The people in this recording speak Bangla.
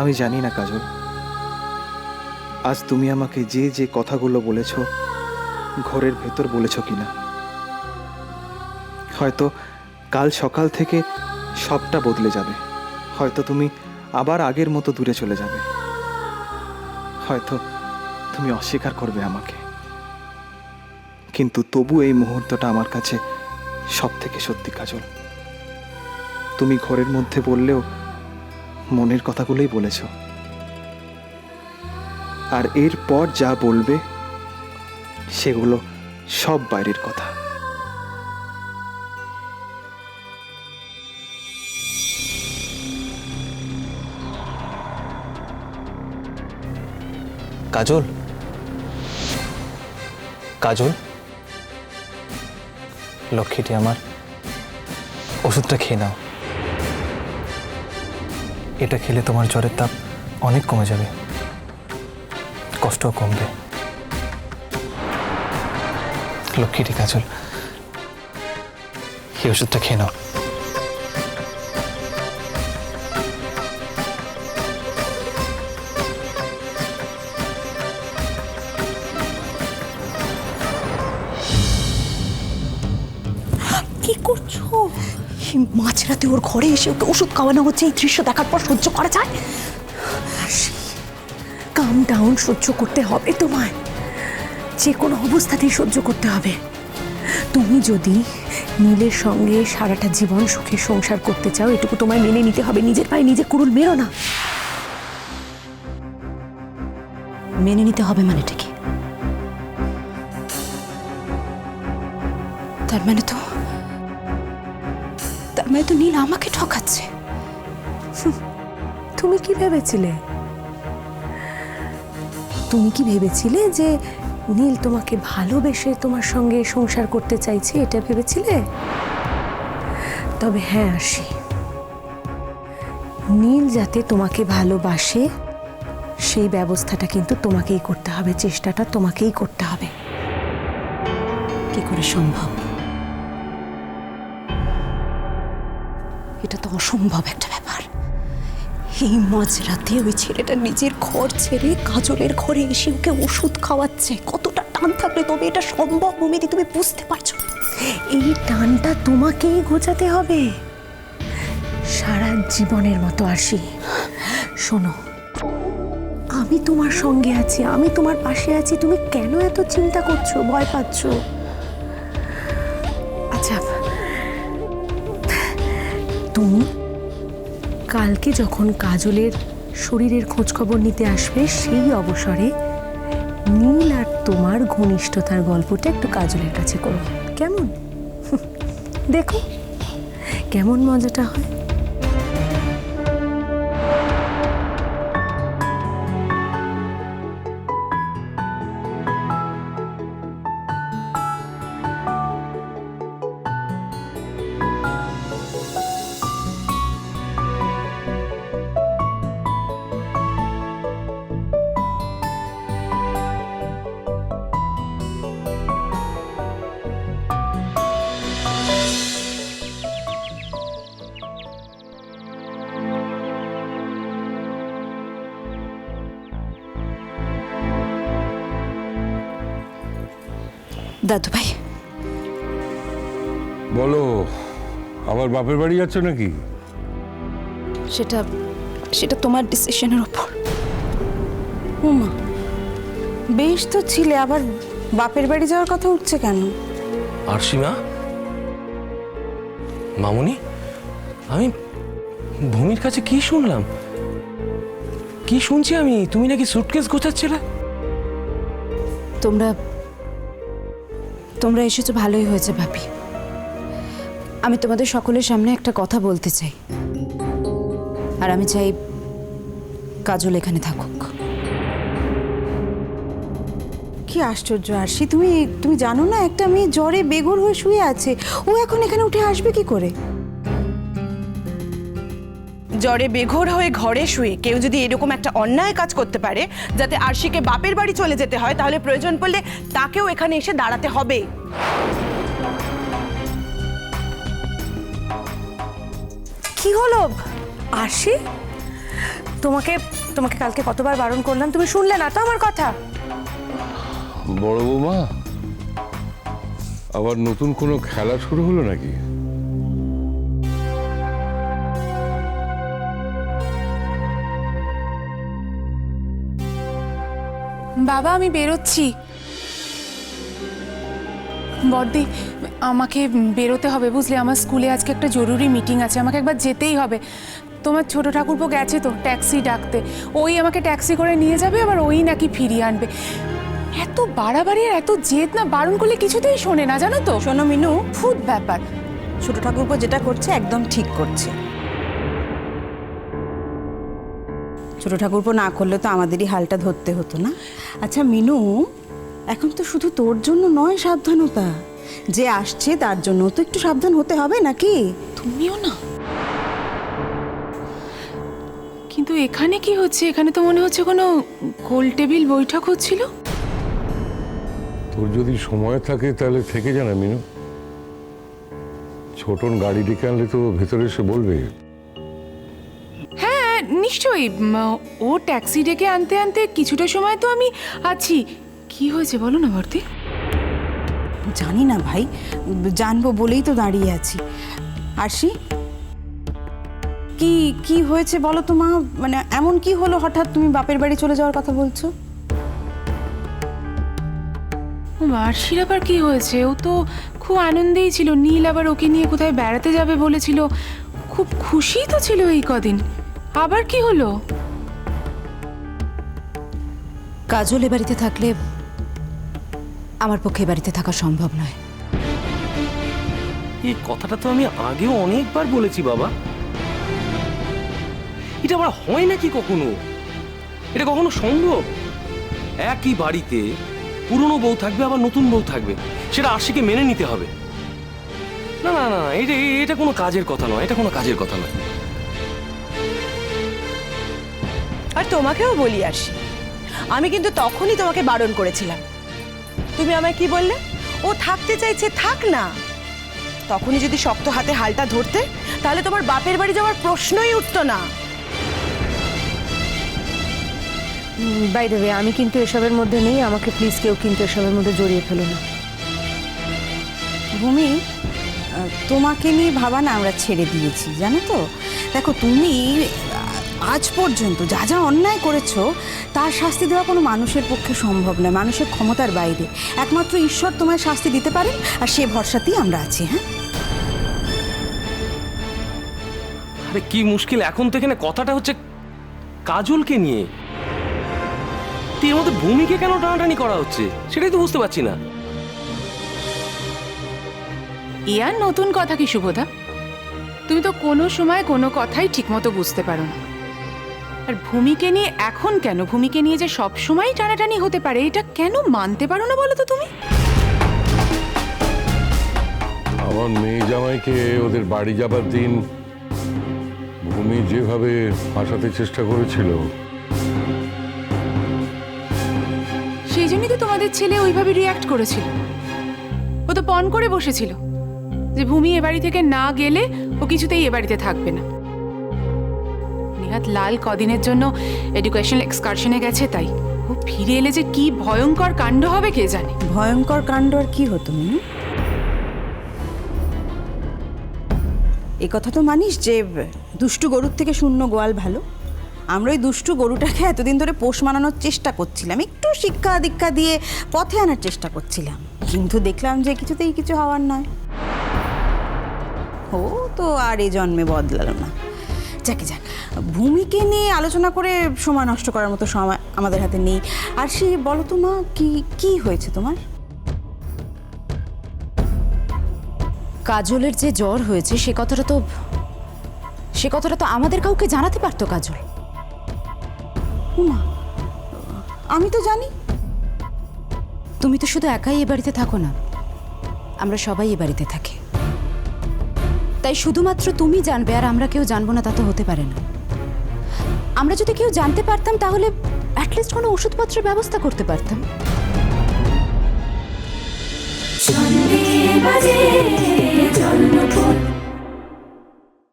আমি জানি না কাজল, আজ তুমি আমাকে যে যে কথাগুলো বলেছ ঘরের ভেতর বলেছ কিনা। হয়তো কাল সকাল থেকে সবটা বদলে যাবে। হয়তো তুমি আবার আগের মতো দূরে চলে যাবে। হয়তো তুমি অস্বীকার করবে আমাকে, কিন্তু তবু এই মুহূর্তটা আমার কাছে সব থেকে সত্যি কাজল। তুমি ঘরের মধ্যে বললেও মনের কথাগুলোই বলেছ, আর এরপর যা বলবে সেগুলো সব বাইরের কথা। কাজল, কাজল, লক্ষ্মীটি আমার, ওষুধটা খেয়ে নাও। এটা খেলে তোমার জ্বরের তাপ অনেক কমে যাবে, কষ্টও কমবে। লক্ষ্মীটি কাজল, এই ওষুধটা খেয়ে নাও। কি করছো? মাঝরাতে ওর ঘরে এসে ওকে ওষুধ খাওয়ানো হচ্ছে, এই দৃশ্য দেখার পর সহ্য করা যায়? কাম ডাউন, সহ্য করতে হবে তোমায়, যে কোনো অবস্থাতেই সহ্য করতে হবে। তুমি যদি নীলের সঙ্গে সারাটা জীবন সুখে সংসার করতে চাও, এটুকু তোমায় মেনে নিতে হবে। নিজের পায়ে নিজে কুড়ুল মেরো না। মেনে নিতে হবে মানেটা কি? তার মানে তো নীল আমাকে ঠকাচ্ছে। তুমি কি ভেবেছিলে? তুমি কি ভেবেছিলে যে নীল তোমাকে ভালোবেসে তোমার সঙ্গে সংসার করতে চাইছে? এটা ভেবেছিলে? তবে হ্যাঁ আরশি, নীল যাতে তোমাকে ভালোবাসে সেই ব্যবস্থাটা কিন্তু তোমাকেই করতে হবে, চেষ্টাটা তোমাকেই করতে হবে। কি করে সম্ভব? এটা তো অসম্ভব একটা ব্যাপার। এই মাঝরাতে ওই ছেলেটা নিজের ঘর ছেড়ে কাজলের ঘরে এসে ওকে ওষুধ খাওয়াচ্ছে। কতটা টান থাকলে তবে এটা সম্ভব মমিদি, তুমি বুঝতে পারছো? এই টানটা তোমাকেই ঘোচাতে হবে সারা জীবনের মতো। আরশি শোনো, আমি তোমার সঙ্গে আছি, আমি তোমার পাশে আছি। তুমি কেন এত চিন্তা করছো, ভয় পাচ্ছ? আচ্ছা, তুমি কালকে যখন কাজলের শরীরের খোঁজ খবর নিতে আসবে, সেই অবসরে নীল আর তোমার ঘনিষ্ঠতার গল্পটা একটু কাজলের কাছে করো, কেমন? দেখো কেমন মজাটা হয়। দাদু ভাই, বলো, আবার বাপের বাড়ি যাচ্ছ নাকি? সেটা তোমার ডিসিশনের ওপর। উমা, বেশ তো ছিলে, আবার বাপের বাড়ি যাওয়ার কথা উঠছে কেন? আরশিমা, মামুনি, আমি ভূমির কাছে কি শুনলাম? কি শুনছি আমি? তুমি নাকি সুটকেস গোছাচ্ছিলে? তোমরা এসেছো, ভালোই হয়েছে ভাবি। আমি তোমাদের সকলের সামনে একটা কথা বলতে চাই, আর আমি চাই কাজল এখানে থাকুক। কি আশ্চর্য আরশি, তুমি জানো না একটা মেয়ে জ্বরে বেঘোর হয়ে শুয়ে আছে, ও এখন এখানে উঠে আসবে কি করে? জ্বরে বেঘোর হয়ে ঘরে শুয়ে কেউ যদি এরকম একটা অন্যায় কাজ করতে পারে যাতে আরশিকে বাপের বাড়ি চলে যেতে হয়, তাহলে প্রয়োজন পড়লে তাকেও এখানে এসে দাঁড়াতে হবে। কি হলো আরশি? তোমাকে তোমাকে কালকে কতবার বারণ করলাম, তুমি শুনলে না তো আমার কথা। বড় বৌমা, আবার নতুন কোনো খেলা শুরু হলো নাকি? বাবা আমি বেরোচ্ছি। বড়দি, আমাকে বেরোতে হবে বুঝলে, আমার স্কুলে আজকে একটা জরুরি মিটিং আছে, আমাকে একবার যেতেই হবে। তোমার ছোট ঠাকুরপো গেছে তো ট্যাক্সি ডাকতে, ওই আমাকে ট্যাক্সি করে নিয়ে যাবে, আবার ওই নাকি ফিরিয়ে আনবে। এত বাড়াবাড়ি আর এত জেদ না, বারণ করলে কিছুতেই শোনে না জানো তো। শোনো মিনু, খুব ব্যাপার। ছোট ঠাকুরপো যেটা করছে একদম ঠিক করছে। ছোট ঠাকুরপো না করলে তো আমাদেরই হালটা ধরতে হতো না। আচ্ছা মিনু, এখন তো শুধু তোর জন্য নয় সাবধানতা, যে আসছে তার জন্য তো একটু সাবধান হতে হবে নাকি? তুমিও না। কিন্তু এখানে কি হচ্ছে? এখানে তো মনে হচ্ছে কোনো গোল টেবিল বৈঠক হচ্ছিল। তোর যদি সময় থাকে তাহলে থেকে জানা মিনু। ছোটন গাড়ি ডেকে আনলে তো ভেতরে এসে বলবে। হ্যাঁ নিশ্চয়ই, ও ট্যাক্সি ডেকে আনতে আনতে কিছুটা সময় তো আমি আছি। কি হয়েছে বলো না ভর্তি? জানি না ভাই, জানবো বলেই তো দাঁড়িয়ে আছি। আরশি, কি কি হয়েছে বলো তো মা? মানে এমন কি হলো হঠাৎ তুমি বাপের বাড়ি চলে যাওয়ার কথা বলছো? আরশির আবার কি হয়েছে? ও তো খুব আনন্দেই ছিল, নীল আবার ওকে নিয়ে কোথায় বেড়াতে যাবে বলেছিল, খুব খুশি তো ছিল এই কদিন। আবার কি হলো? কাজল এ বাড়িতে থাকলে আমার পক্ষে এ বাড়িতে থাকা সম্ভব নয়। এই কথাটা তো আমি আগেও অনেকবার বলেছি বাবা। এটা আবার হয় নাকি কখনো? এটা কখনো সম্ভব? একই বাড়িতে পুরনো বউ থাকবে, আবার নতুন বউ থাকবে, সেটা আশিকে মেনে নিতে হবে। না না না, এটা কোনো কাজের কথা নয়, এটা কোনো কাজের কথা নয়। আর তোমাকেও বলি আরশি, আমি কিন্তু তখনই তোমাকে বারণ করেছিলাম। তুমি আমায় কি বললে? ও থাকতে চাইছে, থাক না। তখনই যদি শক্ত হাতে হালটা ধরতে, তাহলে তোমার বাপের বাড়ি যাওয়ার প্রশ্নই উঠতো না। বাই দ্য ওয়ে, আমি কিন্তু এসবের মধ্যে নেই, আমাকে প্লিজ কেউ কিন্তু এসবের মধ্যে জড়িয়ে ফেলো না। ভূমি, তোমাকে নিয়ে ভাবা না আমরা ছেড়ে দিয়েছি, জানো তো। দেখো, তুমি আজ পর্যন্ত যা যা অন্যায় করেছো তার শাস্তি দেওয়া কোনো মানুষের পক্ষে সম্ভব নয়, মানুষের ক্ষমতার বাইরে। একমাত্র ঈশ্বর তোমায় শাস্তি দিতে পারেন, আর সে ভরসাতেই আমরা আছি। হ্যাঁ, আরে কি মুশকিল, এখন তো এখানে কথাটা হচ্ছে কাজলকে নিয়ে। এর মধ্যে ভূমিকে কেন টানাটানি করা হচ্ছে সেটাই তো বুঝতে পারছি না। এ আর নতুন কথা কি শুভদা? তুমি তো কোনো সময় কোনো কথাই ঠিকমতো বুঝতে পারো না। আর ভূমিকে নিয়ে এখন কেন? ভূমিকে নিয়ে যে সব সময় টানাটানি হতে পারে, এটা কেন মানতে পারো না বলো তো তুমি? আমার মেয়ে জামাইকে ওদের বাড়ি যাবার দিন ভূমি যেভাবে ফাঁসাতে চেষ্টা করেছিল, সেই জন্যই তো তোমাদের ছেলে ওইভাবে রিয়াক্ট করেছিল। ও তো পণ করে বসেছিল যে ভূমি এ বাড়ি থেকে না গেলে ও কিছুতেই এ বাড়িতে থাকবে না। নিহাত লাল কদিনের জন্য এডুকেশনাল এক্সকারশনে গেছে, তাই ও ফিরে এলে যে কি ভয়ঙ্কর কাণ্ড হবে কে জানে। ভয়ঙ্কর কাণ্ড আর কি হতো মিনু? এই কথা তো মানিস যে দুষ্টু গরুর থেকে শূন্য গোয়াল ভালো। আমরা ওই দুষ্টু গরুটাকে এতদিন ধরে পোষ মানানোর চেষ্টা করছিলাম, একটু শিক্ষা দীক্ষা দিয়ে পথে আনার চেষ্টা করছিলাম, কিন্তু দেখলাম যে কিছুতেই কিছু হওয়ার নয়। ও তো আর এই জন্মে বদলালো না। যাকে যাক, ভূমিকে নিয়ে আলোচনা করে সময় নষ্ট করার মতো সময় আমাদের হাতে নেই। আর সে বলো তো মা, কি হয়েছে তোমার? কাজলের যে জ্বর হয়েছে সে কথাটা তো আমাদের কাউকে জানাতে পারতো কাজল। উমা, আমি তো জানি। তুমি তো শুধু একাই এ বাড়িতে থাকো না, আমরা সবাই এ বাড়িতে থাকি। তাই শুধুমাত্র তুমি জানবে আর আমরা কেউ জানবো না তা তো হতে পারে না। আমরা যদি কেউ জানতে পারতাম তাহলে অ্যাটলিস্ট কোনো ওষুধপত্রের ব্যবস্থা করতে পারতাম। জন্মে বাজে জন্মপথ